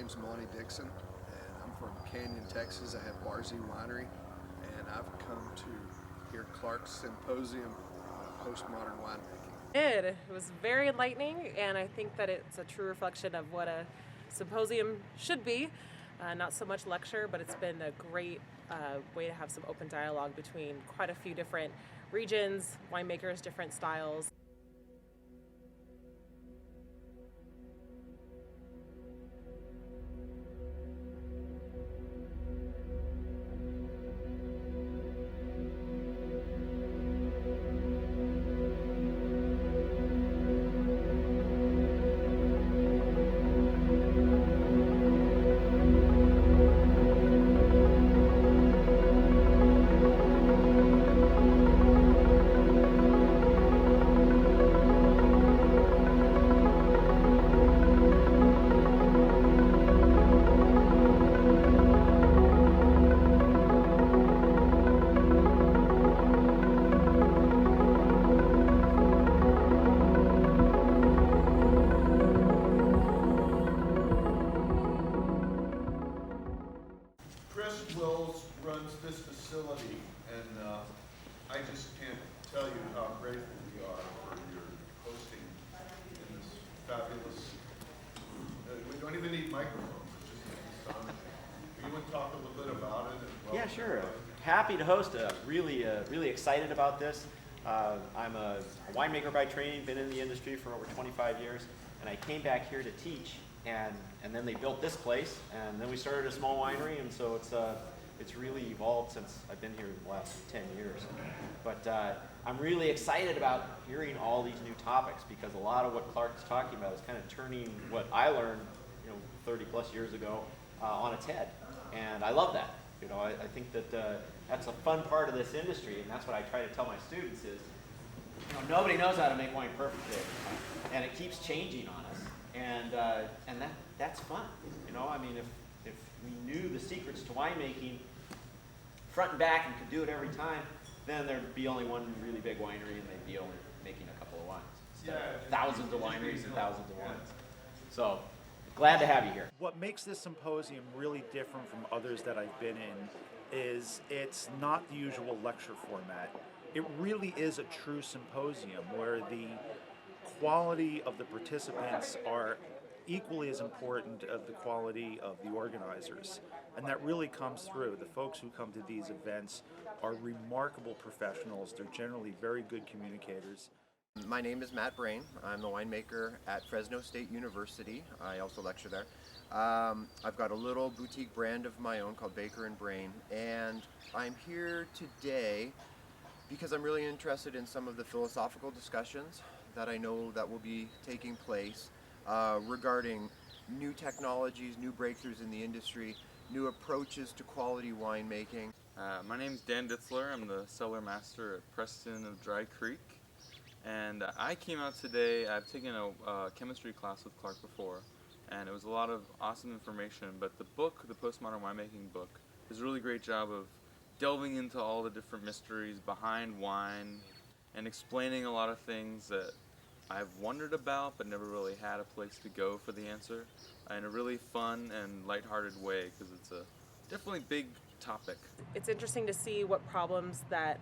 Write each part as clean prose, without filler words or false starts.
name's Monty Dixon, and I'm from Canyon, Texas. I have Barzy Winery, and I've come to hear Clark's Symposium on Postmodern Winemaking. It was very enlightening, and I think that it's a true reflection of what a symposium should be. Not so much lecture, but it's been a great way to have some open dialogue between quite a few different regions, winemakers, different styles. Runs this facility, and I just can't tell you how grateful we are for your hosting in this fabulous. We don't even need microphones; it's just astonishing. You want to talk a little bit about it? Yeah, sure. Happy to host. Really excited about this. I'm a winemaker by training. Been in the industry for over 25 years, and I came back here to teach. And then they built this place, and then we started a small winery, and so it's really evolved since I've been here the last 10 years. But I'm really excited about hearing all these new topics, because a lot of what Clark's talking about is kind of turning what I learned, 30 plus years ago on its head, and I love that. I think that that's a fun part of this industry, and that's what I try to tell my students is, nobody knows how to make wine perfectly, and it keeps changing on us. And that's fun, if we knew the secrets to winemaking front and back and could do it every time, then there'd be only one really big winery and they'd be only making a couple of wines instead of thousands of wineries and thousands of wines. So glad to have you here. What makes this symposium really different from others that I've been in is it's not the usual lecture format. It really is a true symposium where the quality of the participants are equally as important as the quality of the organizers. And that really comes through. The folks who come to these events are remarkable professionals. They're generally very good communicators. My name is Matt Brain. I'm the winemaker at Fresno State University. I also lecture there. I've got a little boutique brand of my own called Baker & Brain, and I'm here today because I'm really interested in some of the philosophical discussions that I know that will be taking place regarding new technologies, new breakthroughs in the industry, new approaches to quality winemaking. My name's Dan Ditzler. I'm the cellar master at Preston of Dry Creek. And I came out today, I've taken a chemistry class with Clark before, and it was a lot of awesome information, but the book, the Postmodern Winemaking book, does a really great job of delving into all the different mysteries behind wine and explaining a lot of things that I've wondered about but never really had a place to go for the answer in a really fun and lighthearted way, because it's a definitely big topic. It's interesting to see what problems that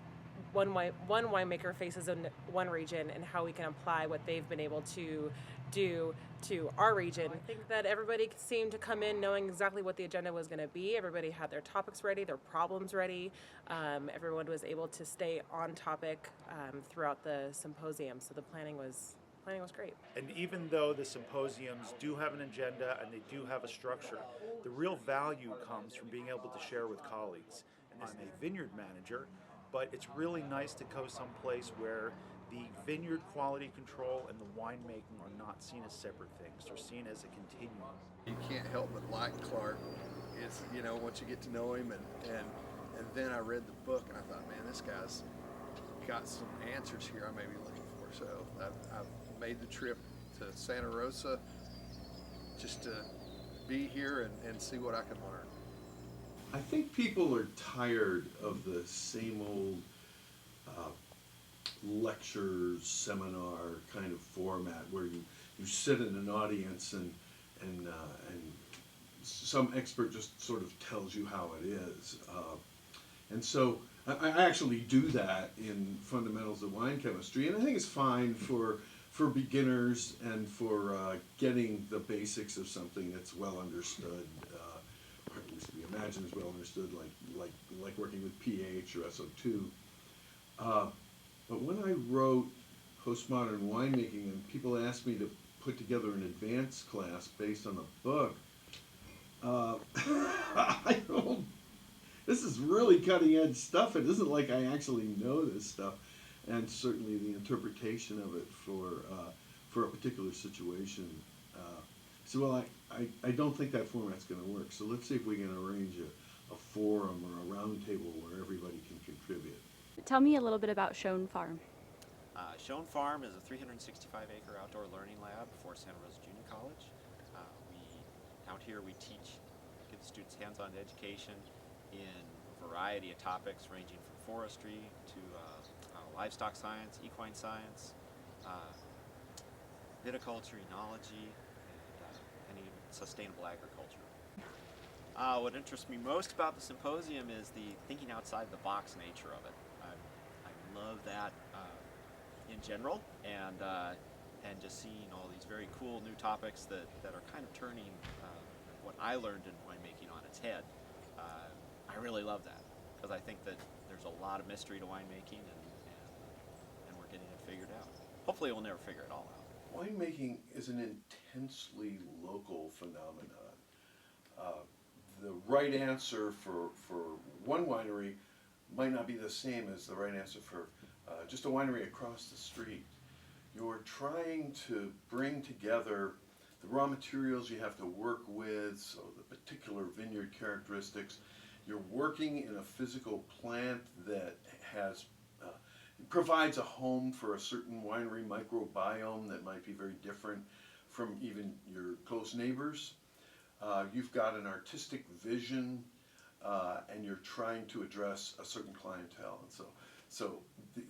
one winemaker faces in one region and how we can apply what they've been able to do to our region. I think that everybody seemed to come in knowing exactly what the agenda was going to be. Everybody had their topics ready, their problems ready. Everyone was able to stay on topic throughout the symposium, so the planning was great. And even though the symposiums do have an agenda and they do have a structure, the real value comes from being able to share with colleagues. And I'm a vineyard manager, but it's really nice to go someplace where the vineyard quality control and the winemaking are not seen as separate things. They're seen as a continuum. You can't help but like Clark. It's, once you get to know him, and then I read the book and I thought, man, this guy's got some answers here I may be looking for. So I've made the trip to Santa Rosa just to be here and see what I can learn. I think people are tired of the same old lecture, seminar kind of format where you sit in an audience and some expert just sort of tells you how it is. And so I actually do that in Fundamentals of Wine Chemistry, and I think it's fine for beginners and for getting the basics of something that's well understood, or at least we imagine is well understood, like working with pH or SO2. But when I wrote Postmodern Winemaking and people asked me to put together an advanced class based on a book, I don't, this is really cutting edge stuff. It isn't like I actually know this stuff, and certainly the interpretation of it for a particular situation. So well, I don't think that format's going to work. So let's see if we can arrange a forum or a round table where everybody can contribute. Tell me a little bit about Schoen Farm. Schoen Farm is a 365-acre outdoor learning lab for Santa Rosa Junior College. Out here we teach, give the students hands-on education in a variety of topics ranging from forestry to livestock science, equine science, viticulture, enology, and even sustainable agriculture. What interests me most about the symposium is the thinking outside the box nature of it. I love that in general, and just seeing all these very cool new topics that are kind of turning what I learned in winemaking on its head. I really love that because I think that there's a lot of mystery to winemaking, and we're getting it figured out. Hopefully we'll never figure it all out. Winemaking is an intensely local phenomenon. The right answer for one winery might not be the same as the right answer for just a winery across the street. You're trying to bring together the raw materials you have to work with, so the particular vineyard characteristics. You're working in a physical plant that has provides a home for a certain winery microbiome that might be very different from even your close neighbors. You've got an artistic vision, and you're trying to address a certain clientele. And so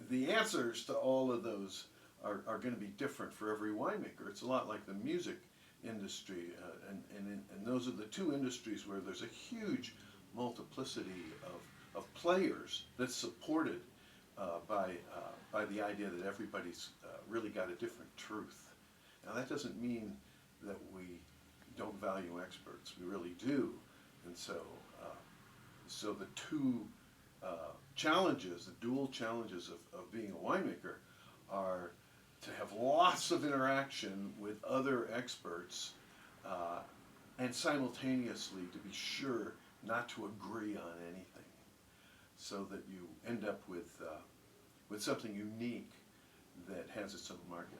the answers to all of those are going to be different for every winemaker. It's a lot like the music industry, and those are the two industries where there's a huge multiplicity of players that's supported by the idea that everybody's really got a different truth. Now that doesn't mean that we don't value experts. We really do. And so the two challenges, the dual challenges of being a winemaker are to have lots of interaction with other experts and simultaneously to be sure not to agree on anything, so that you end up with something unique that has its own market.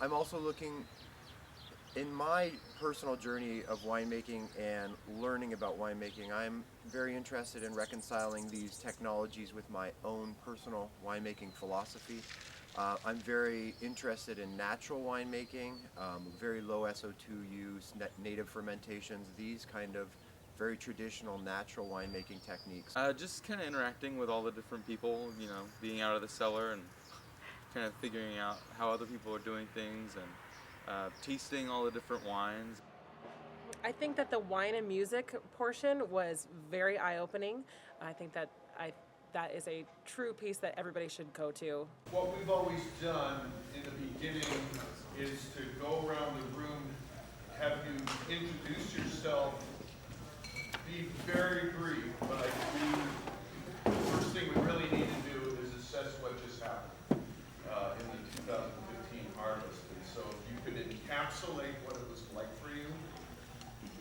I'm also looking, in my personal journey of winemaking and learning about winemaking, I'm very interested in reconciling these technologies with my own personal winemaking philosophy. I'm very interested in natural winemaking, very low SO2 use, native fermentations, these kind of very traditional natural winemaking techniques. Just kind of interacting with all the different people, you know, being out of the cellar and kind of figuring out how other people are doing things and tasting all the different wines. I think that the wine and music portion was very eye-opening. I think that is a true piece that everybody should go to. What we've always done in the beginning is to go around the room, have you introduce yourself, be very brief, but I believe the first thing we really need to do is assess what just happened in the 2015 harvest. And so if you could encapsulate what it was like for you.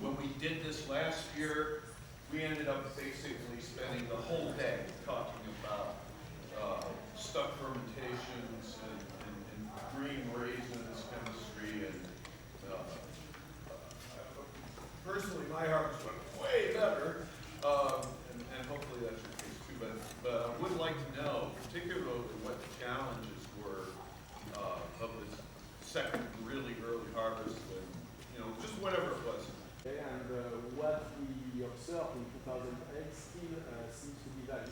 When we did this last year, we ended up basically spending the whole day talking about stuck fermentations and green raisins chemistry, and personally my harvest went way better, and hopefully that's your case too, but I would like to know particularly what the challenges were of this second really early harvest, and just whatever it was. And what we observed in 2008 still seems to be valid,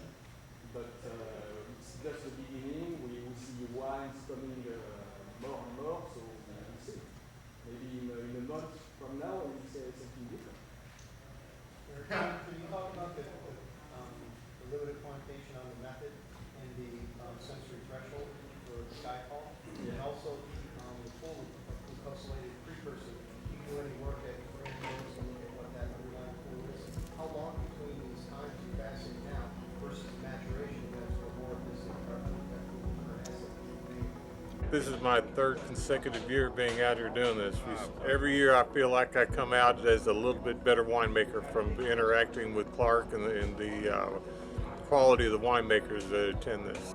but it's just the beginning. We see wines coming more and more, so we'll see. Maybe in a month from now, we'll say something different. This is my third consecutive year being out here doing this. Every year I feel like I come out as a little bit better winemaker from interacting with Clark and the quality of the winemakers that attend this.